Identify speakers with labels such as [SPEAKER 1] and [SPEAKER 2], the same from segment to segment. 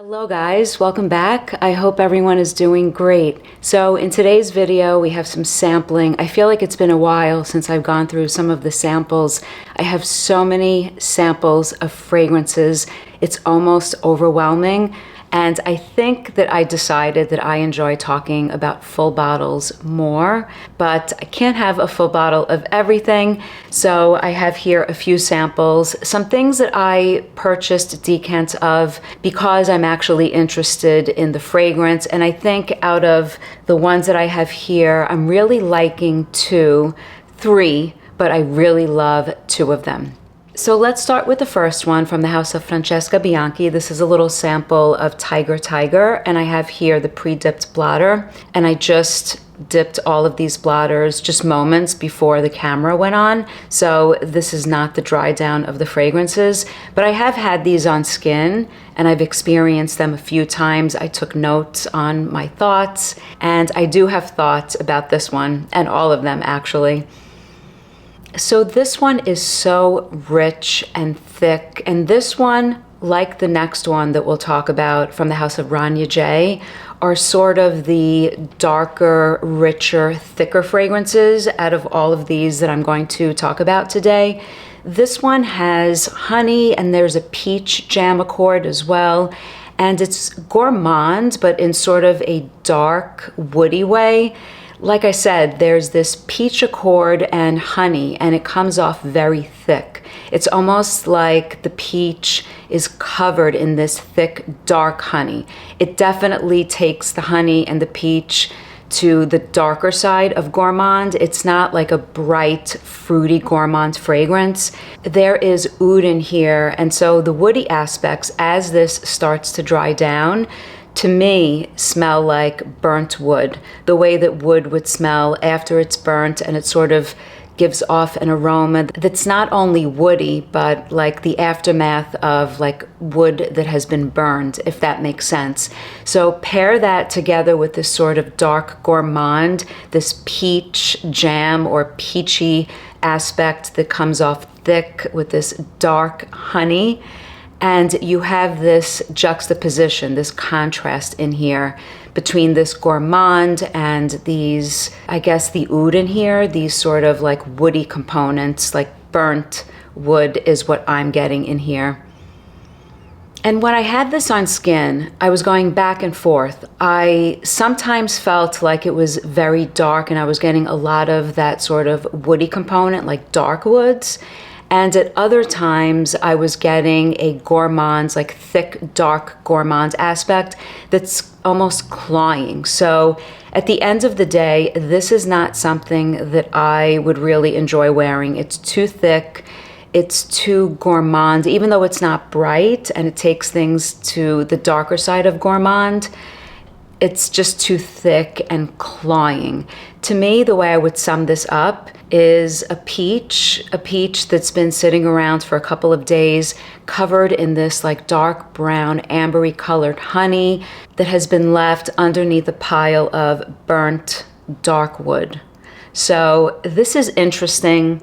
[SPEAKER 1] Hello guys, welcome back. I hope everyone is doing great. So in today's video we have some sampling. I feel like it's been a while since I've gone through some of the samples. I have so many samples of fragrances. It's almost overwhelming. And I think that I decided that I enjoy talking about full bottles more, but I can't have a full bottle of everything. So I have here a few samples, some things that I purchased decants of because I'm actually interested in the fragrance. And I think out of the ones that I have here, I'm really liking three, but I really love two of them. So let's start with the first one from the house of Francesca Bianchi. This is a little sample of Tyger, and I have here the pre-dipped blotter, and I just dipped all of these blotters just moments before the camera went on. So this is not the dry down of the fragrances, but I have had these on skin and I've experienced them a few times. I took notes on my thoughts, and I do have thoughts about this one and all of them actually. So this one is so rich and thick, and this one, like the next one that we'll talk about from the house of Rania J, are sort of the darker, richer, thicker fragrances out of all of these that I'm going to talk about today. This one has honey and there's a peach jam accord as well, and it's gourmand but in sort of a dark, woody way. Like I said, there's this peach accord and honey, and it comes off very thick. It's almost like the peach is covered in this thick, dark honey. It definitely takes the honey and the peach to the darker side of gourmand. It's not like a bright, fruity gourmand fragrance. There is oud in here, and so the woody aspects, as this starts to dry down, to me, smell like burnt wood, the way that wood would smell after it's burnt, and it sort of gives off an aroma that's not only woody, but like the aftermath of like wood that has been burned, if that makes sense. So pair that together with this sort of dark gourmand, this peach jam or peachy aspect that comes off thick with this dark honey. And you have this juxtaposition, this contrast in here between this gourmand and these, I guess the oud in here, these sort of like woody components, like burnt wood is what I'm getting in here. And when I had this on skin, I was going back and forth. I sometimes felt like it was very dark and I was getting a lot of that sort of woody component, like dark woods. And at other times, I was getting a gourmand, like thick, dark gourmand aspect that's almost cloying. So at the end of the day, this is not something that I would really enjoy wearing. It's too thick. It's too gourmand, even though it's not bright and it takes things to the darker side of gourmand. It's just too thick and cloying. To me, the way I would sum this up is a peach that's been sitting around for a couple of days, covered in this like dark brown, ambery colored honey that has been left underneath a pile of burnt dark wood. So this is interesting.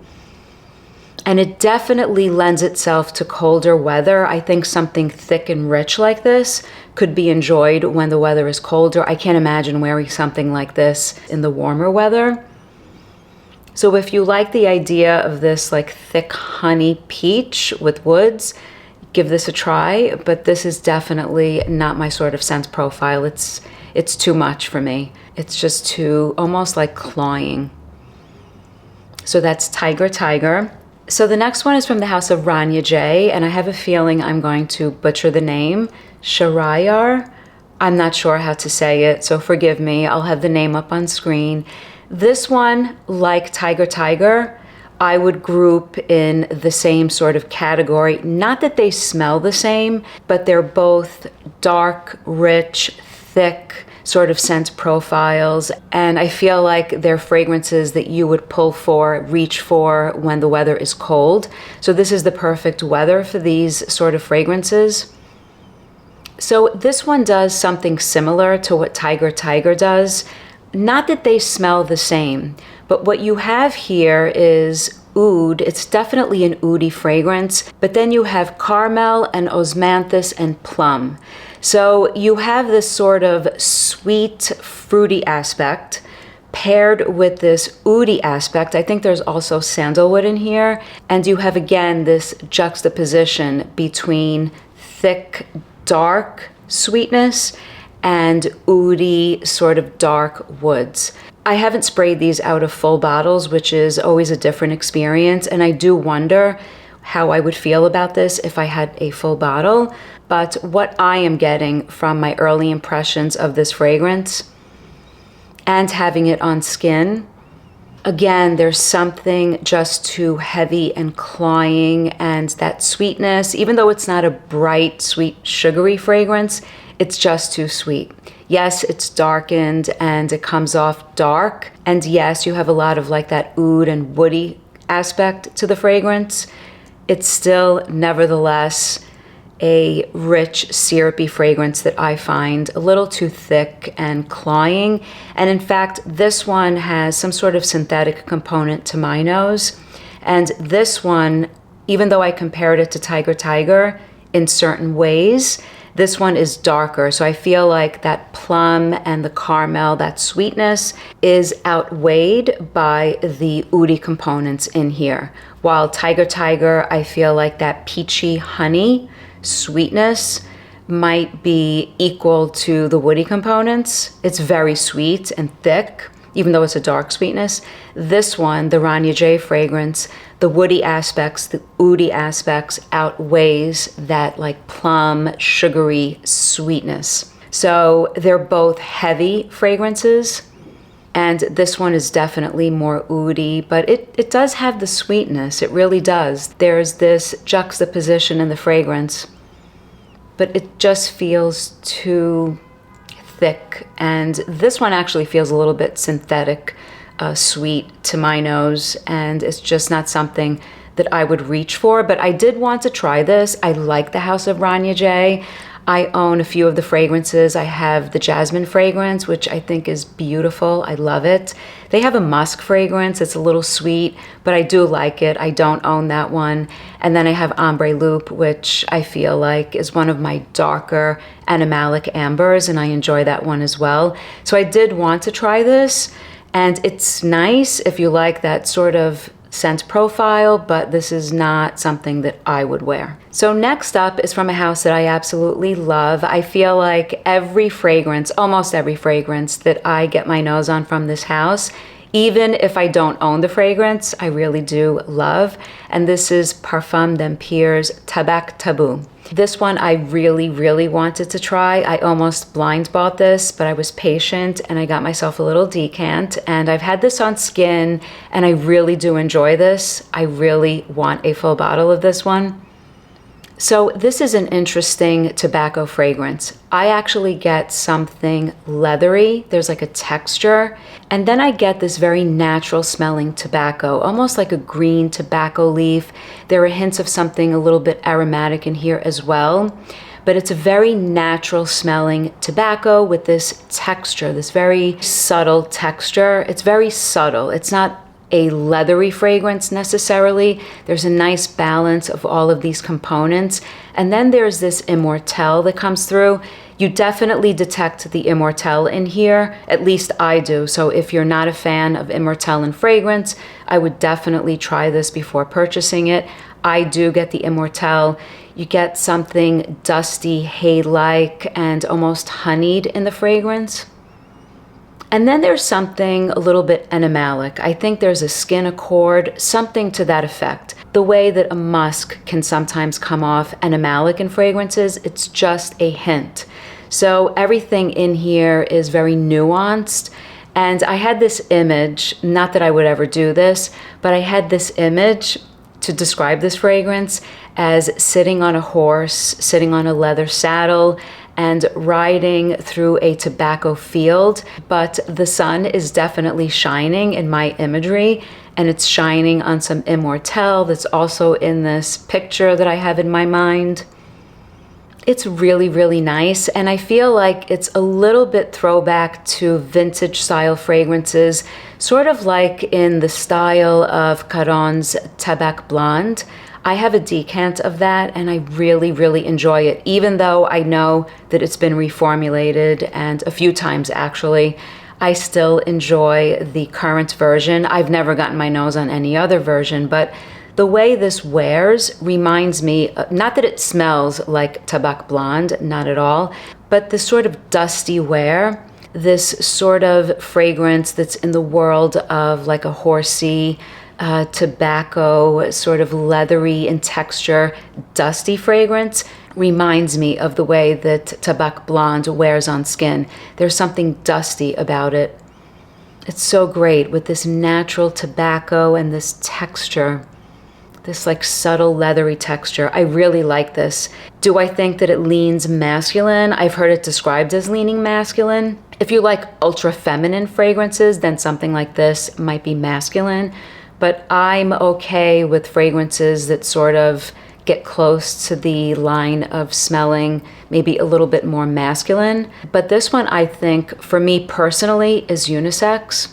[SPEAKER 1] And it definitely lends itself to colder weather. I think something thick and rich like this could be enjoyed when the weather is colder. I can't imagine wearing something like this in the warmer weather. So if you like the idea of this like thick honey peach with woods, give this a try, but this is definitely not my sort of scent profile. It's too much for me. It's just too, almost like cloying. So that's Tyger. So the next one is from the house of Rania J, and I have a feeling I'm going to butcher the name. Shah'ryar. I'm not sure how to say it, so forgive me. I'll have the name up on screen. This one, like Tyger, I would group in the same sort of category. Not that they smell the same, but they're both dark, rich, thick, sort of scent profiles, and I feel like they're fragrances that you would pull for, reach for when the weather is cold. So this is the perfect weather for these sort of fragrances. So this one does something similar to what Tyger does. Not that they smell the same, but what you have here is oud. It's definitely an oudy fragrance, but then you have caramel and osmanthus and plum. So you have this sort of sweet, fruity aspect paired with this oudy aspect. I think there's also sandalwood in here. And you have, again, this juxtaposition between thick, dark sweetness and oudy, sort of dark woods. I haven't sprayed these out of full bottles, which is always a different experience. And I do wonder how I would feel about this if I had a full bottle. But what I am getting from my early impressions of this fragrance and having it on skin, again, there's something just too heavy and cloying, and that sweetness, even though it's not a bright, sweet, sugary fragrance, it's just too sweet. Yes, it's darkened and it comes off dark. And yes, you have a lot of like that oud and woody aspect to the fragrance. It's still, nevertheless, a rich, syrupy fragrance that I find a little too thick and cloying. And in fact, this one has some sort of synthetic component to my nose. And this one, even though I compared it to Tyger in certain ways, this one is darker. So I feel like that plum and the caramel, that sweetness, is outweighed by the oudy components in here. While Tyger, I feel like that peachy honey sweetness might be equal to the woody components. It's very sweet and thick, even though it's a dark sweetness. This one, the Rania J fragrance, the woody aspects, the oudy aspects outweighs that like plum, sugary sweetness. So they're both heavy fragrances, and this one is definitely more oudy, but it does have the sweetness. It really does. There's this juxtaposition in the fragrance, but it just feels too thick. And this one actually feels a little bit synthetic, sweet to my nose, and it's just not something that I would reach for. But I did want to try this. I like the House of Rania J. I own a few of the fragrances. I have the jasmine fragrance, which I think is beautiful. I love it. They have a musk fragrance. It's a little sweet, but I do like it. I don't own that one. And then I have Ombre Loup, which I feel like is one of my darker animalic ambers, and I enjoy that one as well. So I did want to try this, and it's nice if you like that sort of scent profile, but this is not something that I would wear. So next up is from a house that I absolutely love. I feel like every fragrance, almost every fragrance that I get my nose on from this house, even if I don't own the fragrance, I really do love. And this is Parfum d'Empires Tabac Tabou. This one I really, really wanted to try. I almost blind bought this, but I was patient and I got myself a little decant, and I've had this on skin and I really do enjoy this. I really want a full bottle of this one. So this is an interesting tobacco fragrance. I actually get something leathery. There's like a texture. And then I get this very natural smelling tobacco, almost like a green tobacco leaf. There are hints of something a little bit aromatic in here as well. But it's a very natural smelling tobacco with this texture, this very subtle texture. It's very subtle. It's not a leathery fragrance necessarily. There's a nice balance of all of these components. And then there's this immortelle that comes through. You definitely detect the immortelle in here, at least I do. So if you're not a fan of immortelle in fragrance, I would definitely try this before purchasing it. I do get the immortelle. You get something dusty, hay-like, and almost honeyed in the fragrance. And then there's something a little bit animalic. I think there's a skin accord, something to that effect. The way that a musk can sometimes come off animalic in fragrances, it's just a hint. So everything in here is very nuanced. And I had this image, not that I would ever do this, but I had this image to describe this fragrance as sitting on a horse, sitting on a leather saddle, and riding through a tobacco field. But the sun is definitely shining in my imagery, and it's shining on some immortelle that's also in this picture that I have in my mind. It's really, really nice, and I feel like it's a little bit throwback to vintage style fragrances, sort of like in the style of Caron's Tabac Blonde. I have a decant of that, and I really, really enjoy it, even though I know that it's been reformulated, and a few times actually. I still enjoy the current version. I've never gotten my nose on any other version, but the way this wears reminds me, not that it smells like Tabac Blonde, not at all, but this sort of dusty wear, this sort of fragrance that's in the world of like a horsey, tobacco, sort of leathery in texture, dusty fragrance reminds me of the way that Tabac Blonde wears on skin. There's something dusty about it. It's so great with this natural tobacco and this texture. This like subtle leathery texture. I really like this. Do I think that it leans masculine? I've heard it described as leaning masculine. If you like ultra feminine fragrances, then something like this might be masculine. But I'm okay with fragrances that sort of get close to the line of smelling maybe a little bit more masculine. But this one, I think, for me personally, is unisex.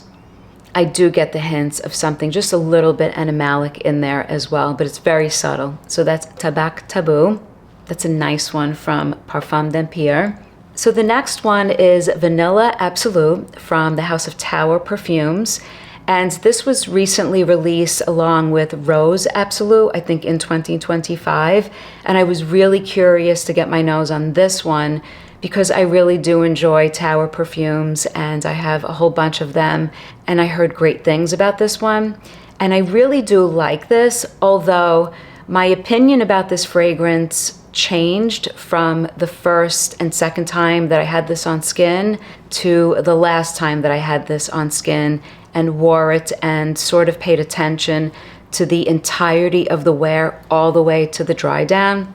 [SPEAKER 1] I do get the hints of something just a little bit animalic in there as well, but it's very subtle. So that's Tabac Tabou. That's a nice one from Parfum d'Empire. So the next one is Vanilla Absolue from the House of Tower Perfumes. And this was recently released along with Rose Absolue, I think in 2025. And I was really curious to get my nose on this one because I really do enjoy Tower perfumes and I have a whole bunch of them. And I heard great things about this one. And I really do like this, although my opinion about this fragrance changed from the first and second time that I had this on skin to the last time that I had this on skin and wore it and sort of paid attention to the entirety of the wear all the way to the dry down.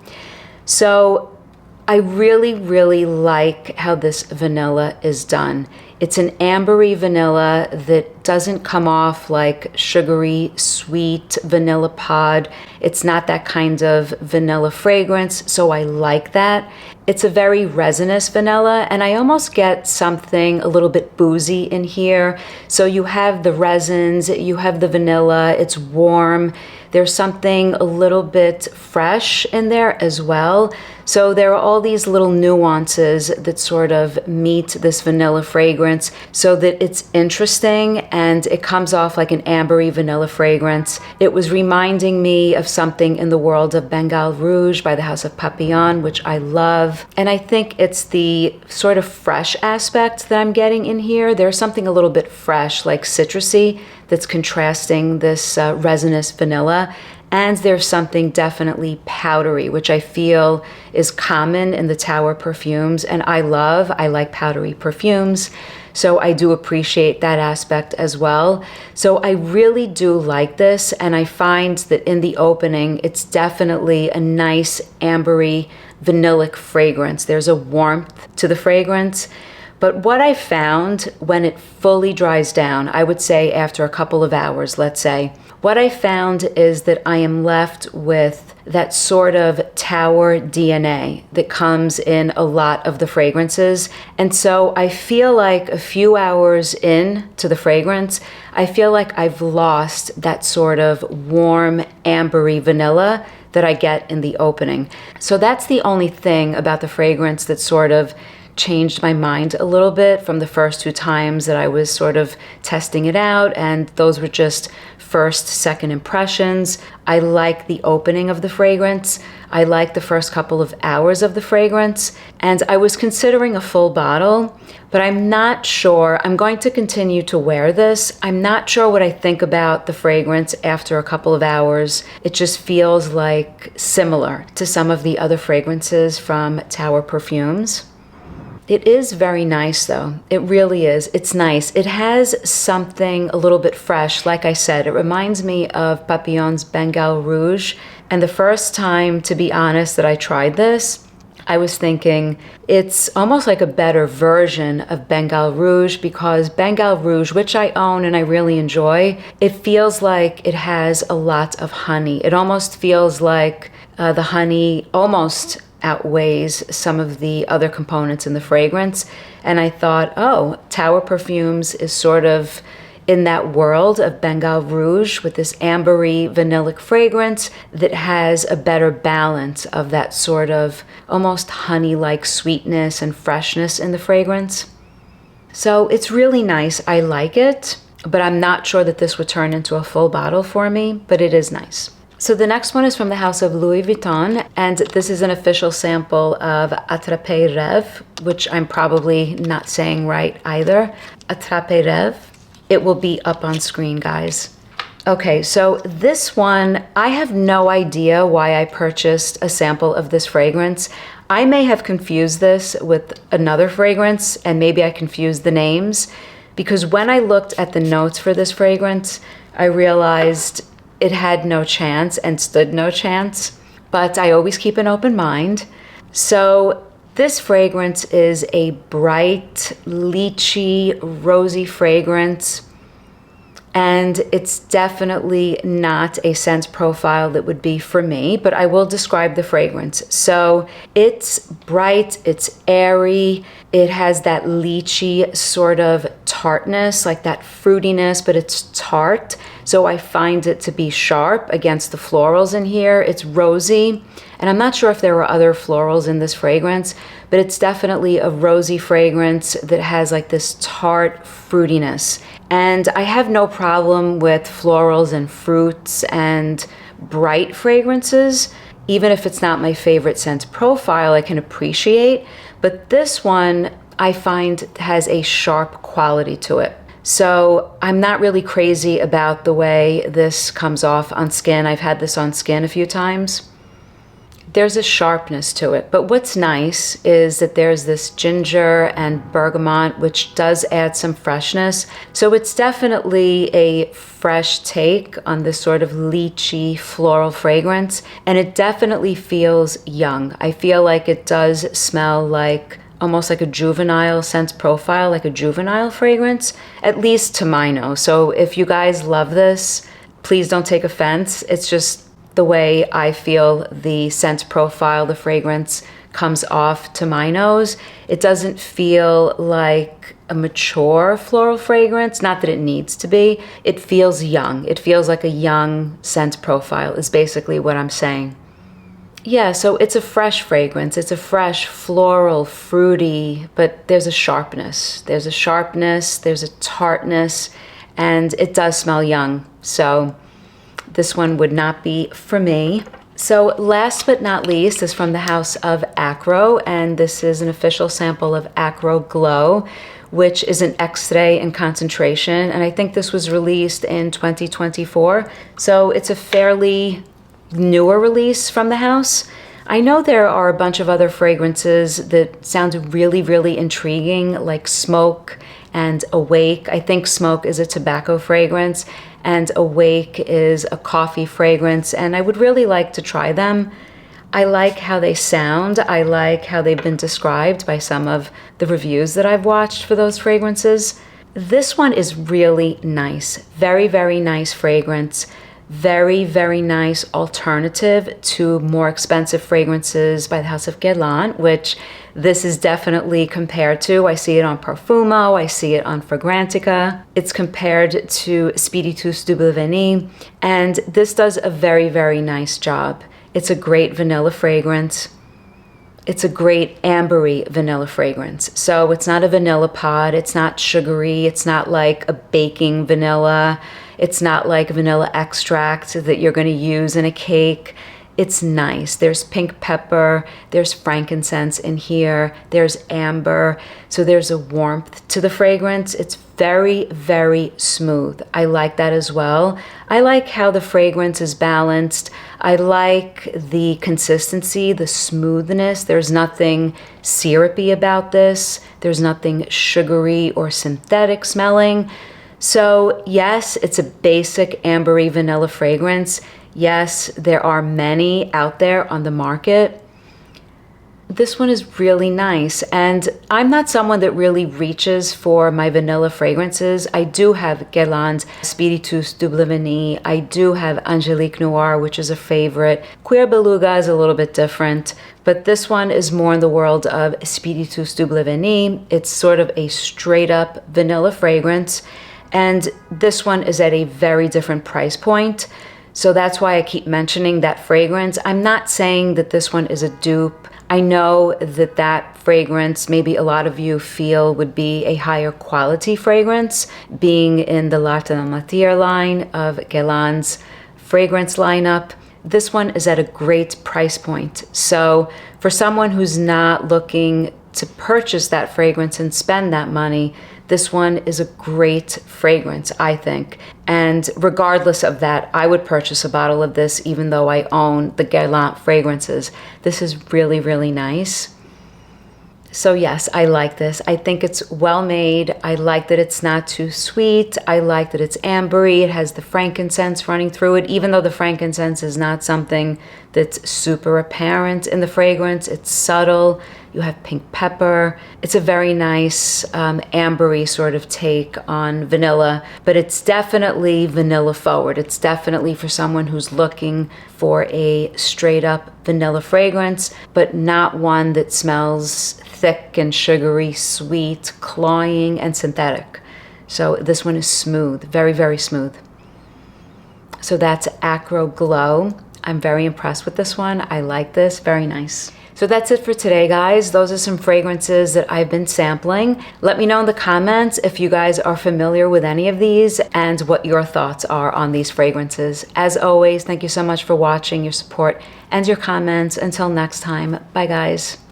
[SPEAKER 1] So I really, really like how this vanilla is done. It's an ambery vanilla that doesn't come off like sugary, sweet vanilla pod. It's not that kind of vanilla fragrance, so I like that. It's a very resinous vanilla, and I almost get something a little bit boozy in here. So you have the resins, you have the vanilla, it's warm. There's something a little bit fresh in there as well. So there are all these little nuances that sort of meet this vanilla fragrance so that it's interesting and it comes off like an ambery vanilla fragrance. It was reminding me of something in the world of Bengal Rouge by the House of Papillon, which I love. And I think it's the sort of fresh aspect that I'm getting in here. There's something a little bit fresh, like citrusy, that's contrasting this resinous vanilla. And there's something definitely powdery, which I feel is common in the Tower perfumes. And I like powdery perfumes. So I do appreciate that aspect as well. So I really do like this. And I find that in the opening, it's definitely a nice ambery vanillic fragrance. There's a warmth to the fragrance. But what I found when it fully dries down, I would say after a couple of hours, let's say, what I found is that I am left with that sort of Tower DNA that comes in a lot of the fragrances. And so I feel like a few hours in to the fragrance, I feel like I've lost that sort of warm, ambery vanilla that I get in the opening. So that's the only thing about the fragrance that sort of changed my mind a little bit from the first two times that I was sort of testing it out, and those were just first, second impressions. I like the opening of the fragrance. I like the first couple of hours of the fragrance, and I was considering a full bottle, but I'm not sure. I'm going to continue to wear this. I'm not sure what I think about the fragrance after a couple of hours. It just feels like similar to some of the other fragrances from Tower Perfumes. It is very nice though. It really is. It's nice. It has something a little bit fresh. Like I said, it reminds me of Papillon's Bengal Rouge. And the first time, to be honest, that I tried this, I was thinking it's almost like a better version of Bengal Rouge, because Bengal Rouge, which I own and I really enjoy, it feels like it has a lot of honey. It almost feels like the honey almost outweighs some of the other components in the fragrance. And I thought, oh, Tower Perfumes is sort of in that world of Bengal Rouge with this ambery vanillic fragrance that has a better balance of that sort of almost honey-like sweetness and freshness in the fragrance. So it's really nice. I like it, but I'm not sure that this would turn into a full bottle for me, but it is nice. So the next one is from the house of Louis Vuitton, and this is an official sample of Attrape-Reves, which I'm probably not saying right either. Attrape-Reves. It will be up on screen, guys. Okay, so this one, I have no idea why I purchased a sample of this fragrance. I may have confused this with another fragrance, and maybe I confused the names, because when I looked at the notes for this fragrance, I realized it had no chance and stood no chance, but I always keep an open mind. So this fragrance is a bright, lychee, rosy fragrance, and it's definitely not a scent profile that would be for me, but I will describe the fragrance. So it's bright, it's airy, it has that lychee sort of tartness, like that fruitiness, but it's tart. So I find it to be sharp against the florals in here. It's rosy, and I'm not sure if there were other florals in this fragrance, but it's definitely a rosy fragrance that has like this tart fruitiness. And I have no problem with florals and fruits and bright fragrances. Even if it's not my favorite scent profile, I can appreciate. But this one I find has a sharp quality to it. So I'm not really crazy about the way this comes off on skin. I've had this on skin a few times. There's a sharpness to it, but what's nice is that there's this ginger and bergamot, which does add some freshness. So it's definitely a fresh take on this sort of lychee floral fragrance, and it definitely feels young. I feel like it does smell like almost like a juvenile scent profile, like a juvenile fragrance, at least to my nose. So if you guys love this, please don't take offense. It's just the way I feel the scent profile, the fragrance comes off to my nose. It doesn't feel like a mature floral fragrance, not that it needs to be. It feels young. It feels like a young scent profile is basically what I'm saying. Yeah, so it's a fresh fragrance. It's a fresh, floral, fruity, but there's a sharpness. There's a sharpness, there's a tartness, and it does smell young. So this one would not be for me. So last but not least is from the house of Akro, and this is an official sample of Akro Glow, which is an extrait in concentration, and I think this was released in 2024. So it's a fairly newer release from the house. I know there are a bunch of other fragrances that sound really, really intriguing, like Smoke and Awake. I think Smoke is a tobacco fragrance, and Awake is a coffee fragrance, and I would really like to try them. I like how they sound. I like how they've been described by some of the reviews that I've watched for those fragrances. This one is really nice. Very, very nice fragrance. Very, very nice alternative to more expensive fragrances by the House of Guerlain, which this is definitely compared to. I see it on Parfumo, I see it on Fragrantica. It's compared to Spiritus du Belveni, and this does a very, very nice job. It's a great vanilla fragrance. It's a great ambery vanilla fragrance. So it's not a vanilla pod, it's not sugary, it's not like a baking vanilla. It's not like vanilla extract that you're going to use in a cake. It's nice. There's pink pepper, there's frankincense in here, there's amber. So there's a warmth to the fragrance. It's very, very smooth. I like that as well. I like how the fragrance is balanced. I like the consistency, the smoothness. There's nothing syrupy about this. There's nothing sugary or synthetic smelling. So yes, it's a basic ambery vanilla fragrance. Yes, there are many out there on the market. This one is really nice, and I'm not someone that really reaches for my vanilla fragrances. I do have Guerlain's Spiritus Double Vanille. I do have Angelique Noir, which is a favorite. Cuir Beluga is a little bit different, but this one is more in the world of Spiritus Double Vanille. It's sort of a straight up vanilla fragrance, and this one is at a very different price point. So that's why I keep mentioning that fragrance. I'm not saying that this one is a dupe. I know that that fragrance, maybe a lot of you feel would be a higher quality fragrance, being in the L'Art de la Matière line of Guerlain's fragrance lineup. This one is at a great price point. So for someone who's not looking to purchase that fragrance and spend that money, this one is a great fragrance, I think. And regardless of that, I would purchase a bottle of this even though I own the Guerlain fragrances. This is really, really nice. So yes, I like this. I think it's well made. I like that it's not too sweet. I like that it's ambery. It has the frankincense running through it, even though the frankincense is not something that's super apparent in the fragrance. It's subtle. You have pink pepper. It's a very nice ambery sort of take on vanilla, but it's definitely vanilla forward. It's definitely for someone who's looking for a straight up vanilla fragrance, but not one that smells thick and sugary, sweet, cloying, and synthetic. So this one is smooth, very, very smooth. So that's Akro Glow. I'm very impressed with this one. I like this, very nice. So that's it for today, guys. Those are some fragrances that I've been sampling. Let me know in the comments if you guys are familiar with any of these and what your thoughts are on these fragrances. As always, thank you so much for watching, your support, and your comments. Until next time, bye guys.